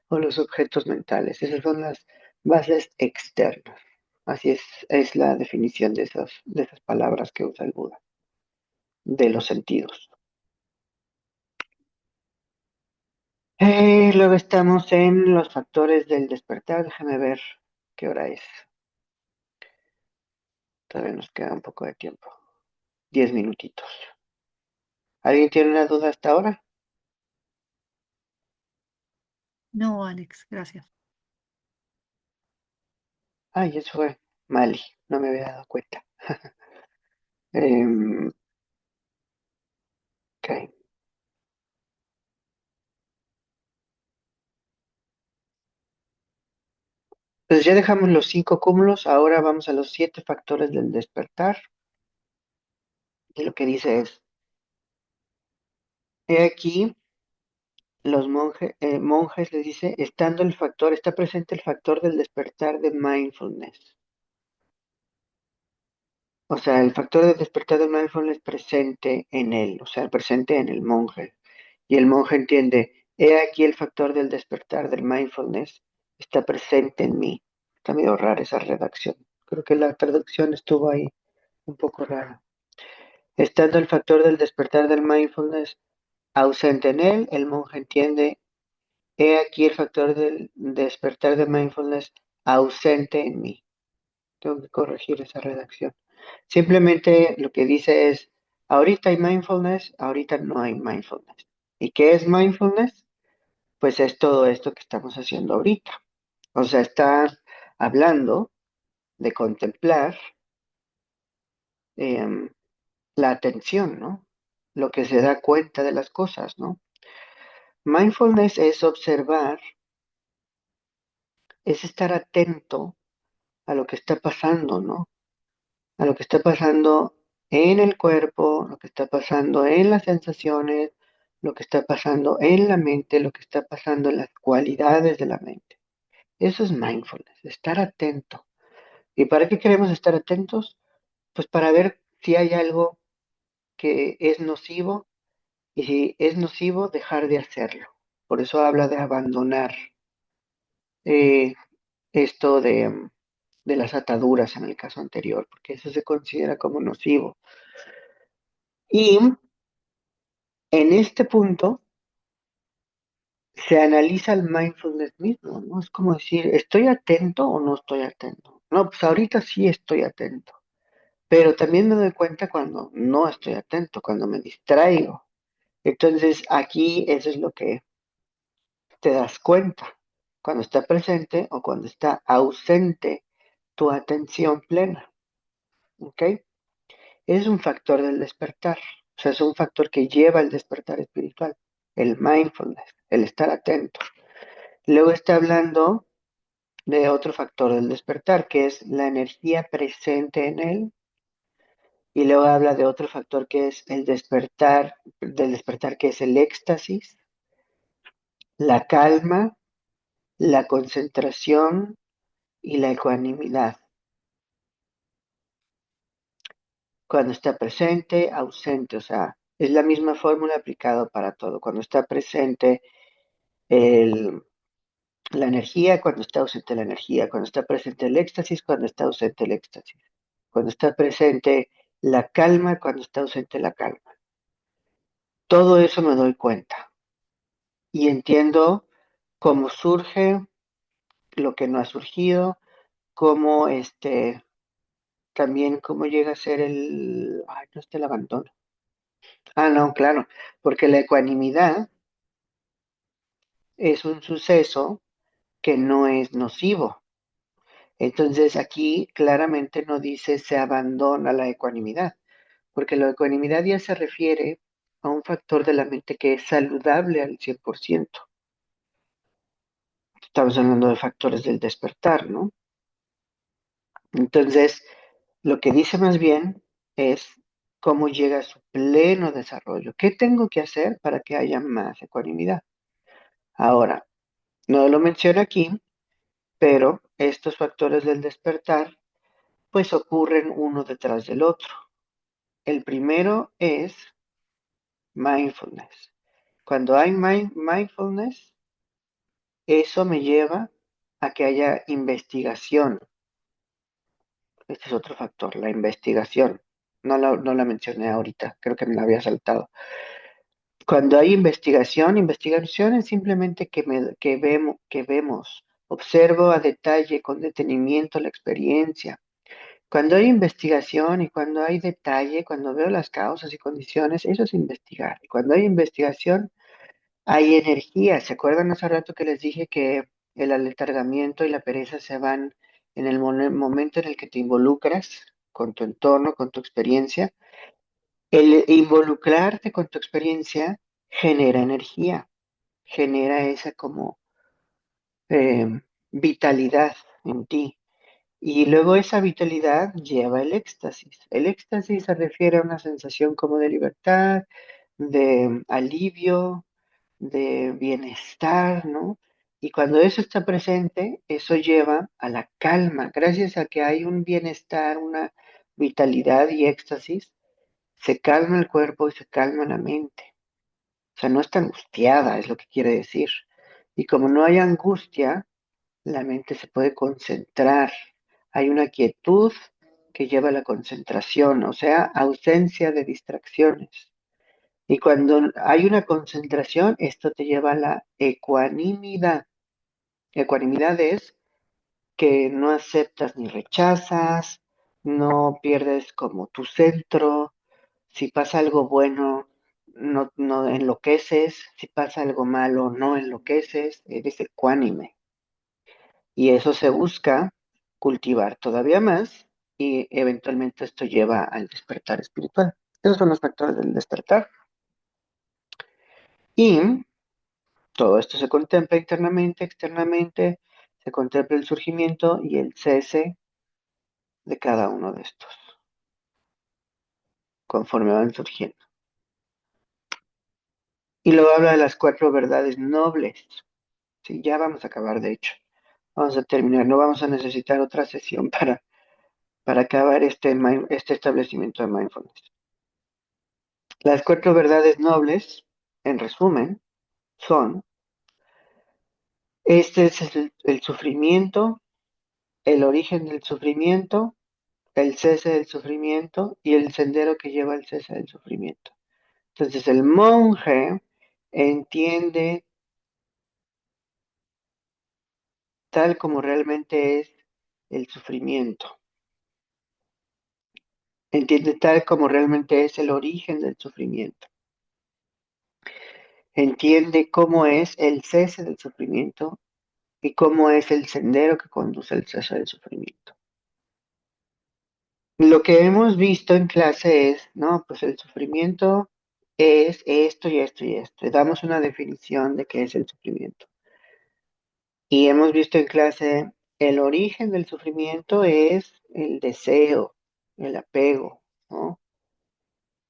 S1: o los objetos mentales. Esas son las bases externas. Así es la definición de esas palabras que usa el Buda, de los sentidos. Luego estamos en los factores del despertar. Déjame ver qué hora es. Todavía nos queda un poco de tiempo. 10 minutitos. ¿Alguien tiene una duda hasta ahora?
S3: no, Alex, gracias.
S1: Ay, eso fue Mali. No me había dado cuenta. Em, ok. Pues ya dejamos los 5 cúmulos. Ahora vamos a los 7 factores del despertar. Y lo que dice es, he aquí, los monjes les dice, está presente el factor del despertar de mindfulness. O sea, el factor del despertar del mindfulness presente en él, o sea, presente en el monje. Y el monje entiende, he aquí el factor del despertar del mindfulness está presente en mí. Está medio rara esa redacción. Creo que la traducción estuvo ahí un poco rara. Estando el factor del despertar del mindfulness ausente en él, el monje entiende, he aquí el factor del despertar de mindfulness ausente en mí. Tengo que corregir esa redacción. Simplemente lo que dice es, ahorita hay mindfulness, ahorita no hay mindfulness. ¿Y qué es mindfulness? Pues es todo esto que estamos haciendo ahorita. O sea, está hablando de contemplar em, la atención, ¿no? Lo que se da cuenta de las cosas, ¿no? Mindfulness es observar, es estar atento a lo que está pasando, ¿no? A lo que está pasando en el cuerpo, lo que está pasando en las sensaciones, lo que está pasando en la mente, lo que está pasando en las cualidades de la mente. Eso es mindfulness, estar atento. ¿Y para qué queremos estar atentos? Pues para ver si hay algo que es nocivo y si es nocivo, dejar de hacerlo. Por eso habla de abandonar eh, esto de las ataduras en el caso anterior, porque eso se considera como nocivo. Y en este punto se analiza el mindfulness mismo, ¿no? Es como decir, ¿estoy atento o no estoy atento? No, pues ahorita sí estoy atento, pero también me doy cuenta cuando no estoy atento, cuando me distraigo. Entonces aquí eso es lo que te das cuenta, cuando está presente o cuando está ausente tu atención plena, ¿ok? Es un factor del despertar, o sea, es un factor que lleva al despertar espiritual, el mindfulness, el estar atento. Luego está hablando de otro factor del despertar, que es la energía presente en él, y luego habla de otro factor que es el despertar, del despertar que es el éxtasis, la calma, la concentración y la ecuanimidad. Cuando está presente, ausente, o sea, es la misma fórmula aplicada para todo. Cuando está presente el, la energía, cuando está ausente la energía, cuando está presente el éxtasis, cuando está ausente el éxtasis, cuando está presente la calma, cuando está ausente la calma. Todo eso me doy cuenta y entiendo cómo surge, lo que no ha surgido, cómo también cómo llega a ser ay, no está el abandono. Ah, no, claro, porque la ecuanimidad es un suceso que no es nocivo. Entonces aquí claramente no dice se abandona la ecuanimidad, porque la ecuanimidad ya se refiere a un factor de la mente que es saludable al 100%. Estamos hablando de factores del despertar, ¿no? Entonces, lo que dice más bien es cómo llega a su pleno desarrollo. ¿Qué tengo que hacer para que haya más ecuanimidad? Ahora, no lo menciono aquí, pero estos factores del despertar pues ocurren uno detrás del otro. El primero es mindfulness. Cuando hay mindfulness, eso me lleva a que haya investigación. Este es otro factor, la investigación. No la mencioné ahorita, creo que me la había saltado. Cuando hay investigación es simplemente que vemos, observo a detalle, con detenimiento la experiencia. Cuando hay investigación y cuando hay detalle, cuando veo las causas y condiciones, eso es investigar. Y cuando hay investigación, hay energía. ¿Se acuerdan hace rato que les dije que el aletargamiento y la pereza se van en el momento en el que te involucras con tu entorno, con tu experiencia? El involucrarte con tu experiencia genera energía, genera esa como eh, vitalidad en ti. Y luego esa vitalidad lleva el éxtasis. El éxtasis se refiere a una sensación como de libertad, de alivio, de bienestar, ¿no? Y cuando eso está presente, eso lleva a la calma. Gracias a que hay un bienestar, una vitalidad y éxtasis, se calma el cuerpo y se calma la mente. O sea, no está angustiada, es lo que quiere decir. Y como no hay angustia, la mente se puede concentrar. Hay una quietud que lleva a la concentración, o sea, ausencia de distracciones. Y cuando hay una concentración, esto te lleva a la ecuanimidad. Ecuanimidad es que no aceptas ni rechazas, no pierdes como tu centro. Si pasa algo bueno, no enloqueces, si pasa algo malo, no enloqueces, eres ecuánime. Y eso se busca cultivar todavía más y eventualmente esto lleva al despertar espiritual. Esos son los factores del despertar. Y todo esto se contempla internamente, externamente, se contempla el surgimiento y el cese de cada uno de estos, conforme van surgiendo. Y luego habla de las 4 verdades nobles. Sí, ya vamos a acabar, de hecho. Vamos a terminar, no vamos a necesitar otra sesión para acabar este establecimiento de mindfulness. Las 4 verdades nobles, en resumen, son, este es el sufrimiento, el origen del sufrimiento, el cese del sufrimiento y el sendero que lleva al cese del sufrimiento. Entonces el monje entiende tal como realmente es el sufrimiento, entiende tal como realmente es el origen del sufrimiento, entiende cómo es el cese del sufrimiento y cómo es el sendero que conduce al cese del sufrimiento. Lo que hemos visto en clase es, no, pues el sufrimiento es esto y esto y esto. Le damos una definición de qué es el sufrimiento. Y hemos visto en clase el origen del sufrimiento es el deseo, el apego, ¿no?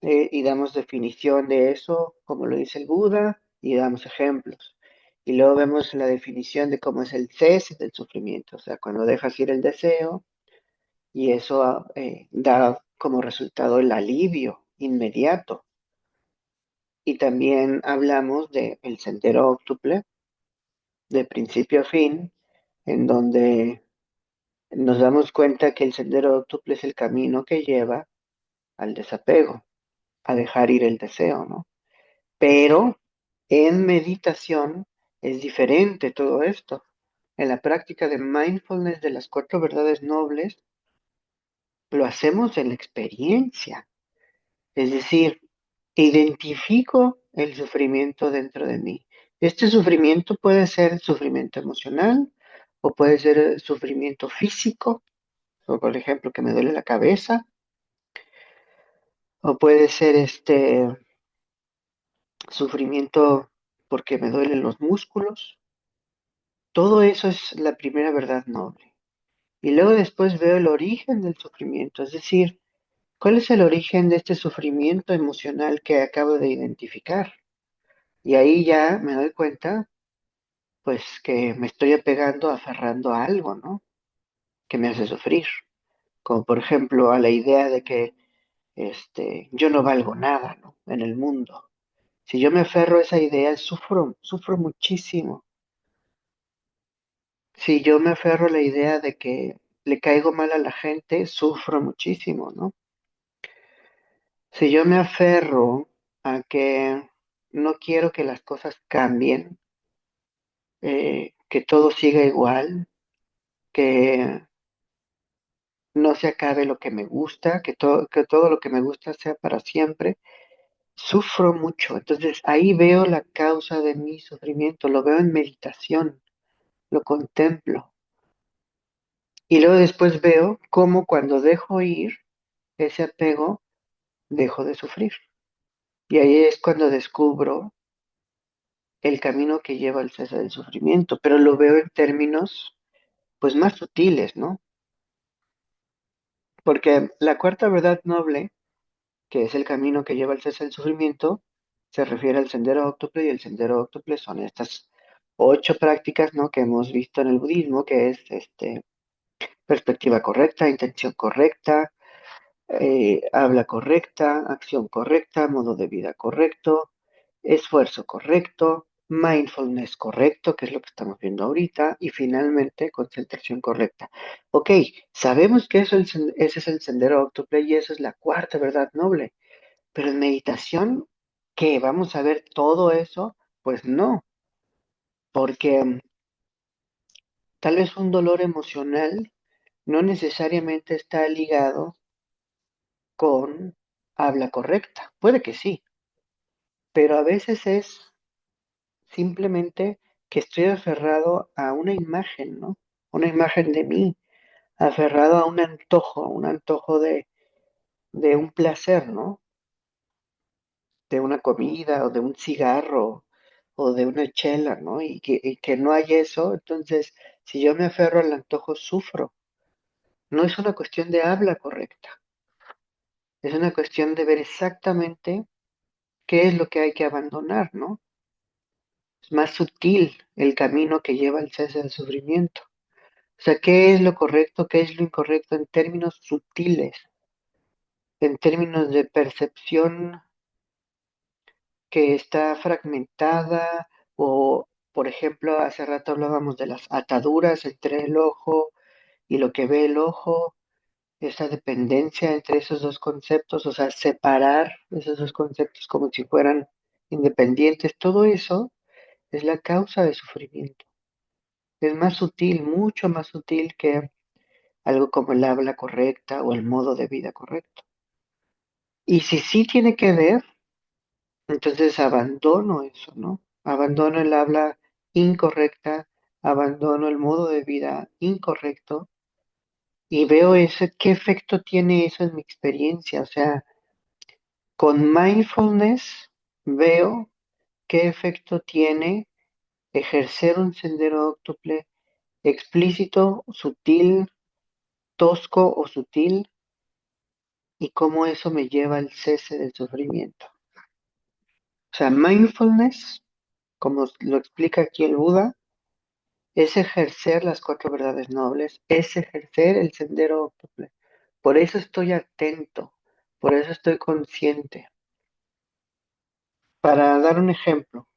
S1: Y damos definición de eso, como lo dice el Buda, y damos ejemplos. Y luego vemos la definición de cómo es el cese del sufrimiento, o sea, cuando dejas ir el deseo y eso da como resultado el alivio inmediato. Y también hablamos del sendero óctuple, de principio a fin, en donde nos damos cuenta que el sendero óctuple es el camino que lleva al desapego, a dejar ir el deseo, ¿no? Pero en meditación es diferente todo esto. En la práctica de mindfulness de las 4 verdades nobles, lo hacemos en la experiencia. Es decir, identifico el sufrimiento dentro de mí. Este sufrimiento puede ser sufrimiento emocional o puede ser sufrimiento físico, o por ejemplo que me duele la cabeza, o puede ser sufrimiento porque me duelen los músculos. Todo eso es la primera verdad noble. Y luego después veo el origen del sufrimiento, es decir, ¿cuál es el origen de este sufrimiento emocional que acabo de identificar? Y ahí ya me doy cuenta, pues, que me estoy apegando, aferrando a algo, ¿no? Que me hace sufrir. Como por ejemplo a la idea de que yo no valgo nada, ¿no? En el mundo. Si yo me aferro a esa idea, sufro muchísimo. Si yo me aferro a la idea de que le caigo mal a la gente, sufro muchísimo, ¿no? Si yo me aferro a que no quiero que las cosas cambien, que todo siga igual, que no se acabe lo que me gusta, que todo lo que me gusta sea para siempre, sufro mucho. Entonces ahí veo la causa de mi sufrimiento, lo veo en meditación, lo contemplo. Y luego después veo cómo cuando dejo ir ese apego, dejo de sufrir. Y ahí es cuando descubro el camino que lleva al cese del sufrimiento, pero lo veo en términos pues más sutiles, ¿no? Porque la 4 verdad noble, que es el camino que lleva al cese del sufrimiento, se refiere al sendero óctuple y el sendero óctuple son estas 8 prácticas, ¿no? Que hemos visto en el budismo, que es perspectiva correcta, intención correcta, habla correcta, acción correcta, modo de vida correcto, esfuerzo correcto, mindfulness correcto, que es lo que estamos viendo ahorita, y finalmente concentración correcta. Ok, sabemos que ese es el sendero óctuple y esa es la 4 verdad noble, pero en meditación, ¿qué? ¿Vamos a ver todo eso? Pues no, porque tal vez un dolor emocional no necesariamente está ligado con habla correcta. Puede que sí, pero a veces es simplemente que estoy aferrado a una imagen, ¿no? Una imagen de mí, aferrado a un antojo de un placer, ¿no? De una comida o de un cigarro o de una chela, ¿no? Y que no hay eso, entonces si yo me aferro al antojo, sufro. No es una cuestión de habla correcta, es una cuestión de ver exactamente qué es lo que hay que abandonar, ¿no? Es más sutil el camino que lleva al cese del sufrimiento. O sea, ¿qué es lo correcto, qué es lo incorrecto en términos sutiles, en términos de percepción que está fragmentada o, por ejemplo, hace rato hablábamos de las ataduras entre el ojo y lo que ve el ojo, esa dependencia entre esos dos conceptos, o sea, separar esos dos conceptos como si fueran independientes, todo eso es la causa de sufrimiento. Es más sutil, mucho más sutil que algo como el habla correcta o el modo de vida correcto. Y si sí tiene que ver, entonces abandono eso, ¿no? Abandono el habla incorrecta, abandono el modo de vida incorrecto y veo ese, qué efecto tiene eso en mi experiencia. O sea, con mindfulness veo qué efecto tiene ejercer un sendero óctuple explícito, sutil, tosco o sutil y cómo eso me lleva al cese del sufrimiento. O sea, mindfulness, como lo explica aquí el Buda, es ejercer las cuatro verdades nobles, es ejercer el sendero óctuple. Por eso estoy atento, por eso estoy consciente. Para dar un ejemplo,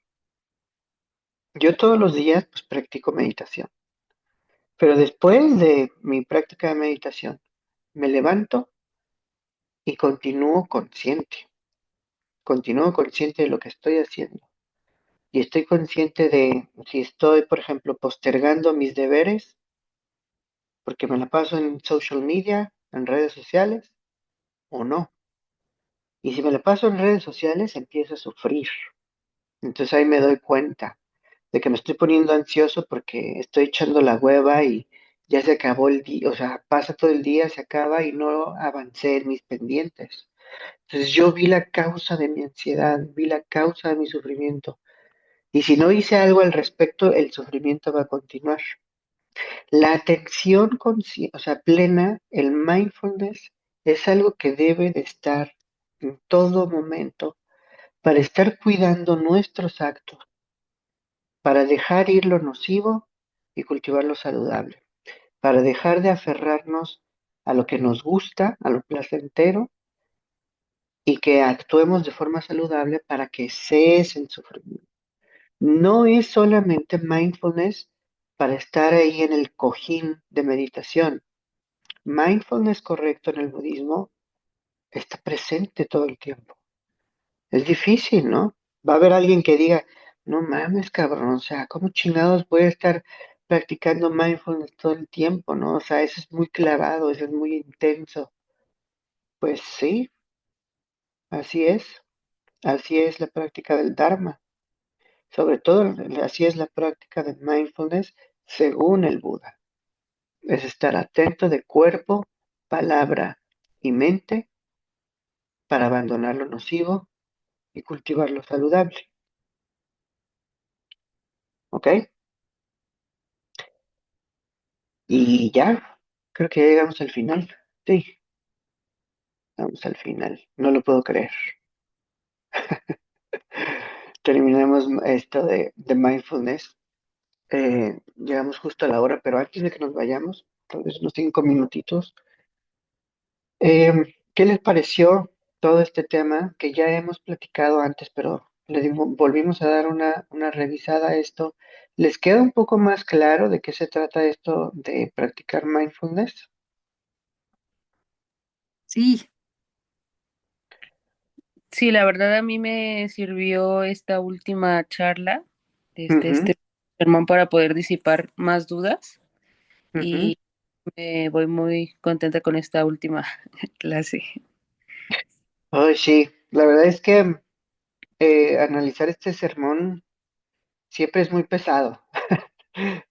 S1: yo todos los días pues practico meditación, pero después de mi práctica de meditación, me levanto y continúo consciente de lo que estoy haciendo. Y estoy consciente de si estoy, por ejemplo, postergando mis deberes, porque me la paso en social media, en redes sociales, o no. Y si me la paso en redes sociales, empiezo a sufrir. Entonces ahí me doy cuenta de que me estoy poniendo ansioso porque estoy echando la hueva y ya se acabó el día, o sea, pasa todo el día, se acaba y no avancé en mis pendientes. Entonces yo vi la causa de mi ansiedad, vi la causa de mi sufrimiento. Y si no hice algo al respecto, el sufrimiento va a continuar. La atención o sea, plena, el mindfulness, es algo que debe de estar en todo momento para estar cuidando nuestros actos, para dejar ir lo nocivo y cultivar lo saludable, para dejar de aferrarnos a lo que nos gusta, a lo placentero, y que actuemos de forma saludable para que cese el sufrimiento. No es solamente mindfulness para estar ahí en el cojín de meditación. Mindfulness correcto en el budismo está presente todo el tiempo. Es difícil, ¿no? Va a haber alguien que diga, no mames, cabrón, o sea, ¿cómo chingados voy a estar practicando mindfulness todo el tiempo, ¿no? O sea, eso es muy clavado, eso es muy intenso. Pues sí, así es la práctica del Dharma. Sobre todo, así es la práctica de mindfulness según el Buda. Es estar atento de cuerpo, palabra y mente para abandonar lo nocivo y cultivar lo saludable. ¿Ok? Y ya, creo que ya llegamos al final. Sí, vamos al final. No lo puedo creer. Terminemos esto de mindfulness. Llegamos justo a la hora, pero antes de que nos vayamos, tal vez unos 5 minutitos. ¿Qué les pareció todo este tema que ya hemos platicado antes, pero volvimos a dar una revisada a esto? ¿Les queda un poco más claro de qué se trata esto de practicar mindfulness?
S3: Sí,
S5: Sí, la verdad a mí me sirvió esta última charla,
S1: Ujú,
S5: este sermón para poder disipar más dudas
S1: ujú.
S5: y me voy muy contenta con esta última clase.
S1: Ay, sí, la verdad es que analizar este sermón siempre es muy pesado,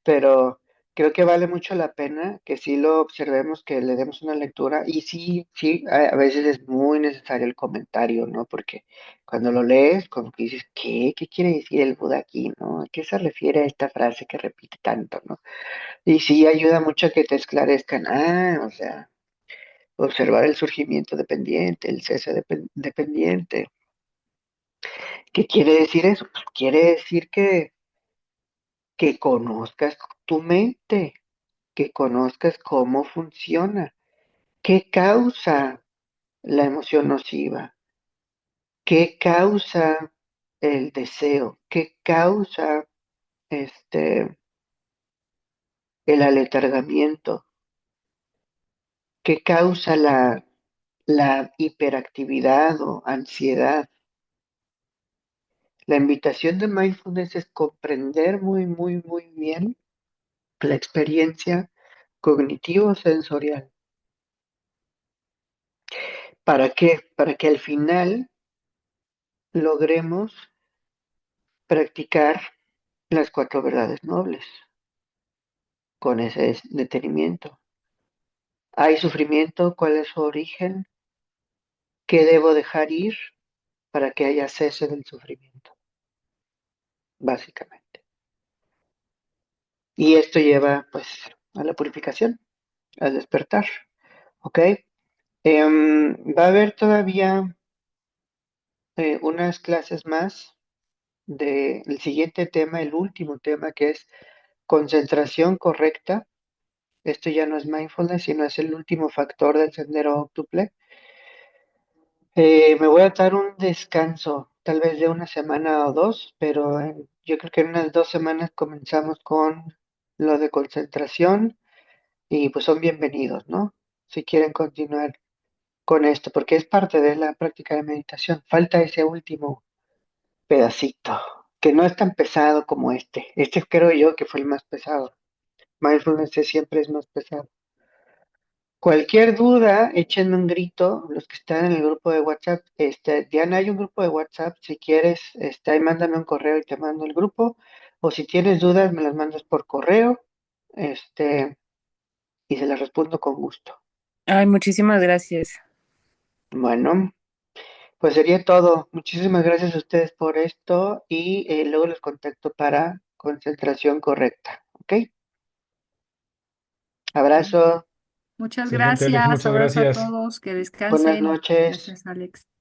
S1: pero creo que vale mucho la pena que sí lo observemos, que le demos una lectura y sí, sí, a veces es muy necesario el comentario, ¿no? Porque cuando lo lees, como que dices, ¿qué? ¿Qué quiere decir el Buda aquí, no? ¿A qué se refiere a esta frase que repite tanto, no? Y sí ayuda mucho a que te esclarezcan, o sea, observar el surgimiento dependiente, el cese dependiente. ¿Qué quiere decir eso? Pues quiere decir que conozcas tu mente, que conozcas cómo funciona, qué causa la emoción nociva, qué causa el deseo, qué causa el aletargamiento, qué causa la hiperactividad o ansiedad. La invitación de mindfulness es comprender muy, muy, muy bien la experiencia cognitivo-sensorial. ¿Para qué? Para que al final logremos practicar las cuatro verdades nobles con ese detenimiento. ¿Hay sufrimiento? ¿Cuál es su origen? ¿Qué debo dejar ir para que haya cese del sufrimiento? Básicamente. Y esto lleva pues a la purificación, al despertar. ¿Ok? Va a haber todavía unas clases más del siguiente tema, el último tema, que es concentración correcta. Esto ya no es mindfulness, sino es el último factor del sendero óctuple. Me voy a dar un descanso, tal vez de una semana o dos, pero yo creo que en unas 2 semanas comenzamos con lo de concentración y pues son bienvenidos, ¿no? Si quieren continuar con esto, porque es parte de la práctica de meditación. Falta ese último pedacito, que no es tan pesado como este. Este creo yo que fue el más pesado. Mindfulness siempre es más pesado. Cualquier duda, échenme un grito, los que están en el grupo de WhatsApp. Diana, hay un grupo de WhatsApp, si quieres, ahí mándame un correo y te mando el grupo. O si tienes dudas, me las mandas por correo, este, y se las respondo con gusto.
S5: Ay, muchísimas gracias.
S1: Bueno, pues sería todo. Muchísimas gracias a ustedes por esto y luego los contacto para concentración correcta. ¿Ok? Abrazo,
S3: Muchas
S2: Excelente, Alex,
S3: gracias.
S2: muchas
S3: Abrazo a
S2: gracias.
S3: todos. Que
S1: buenas
S3: descansen.
S1: noches.
S3: Gracias, Alex.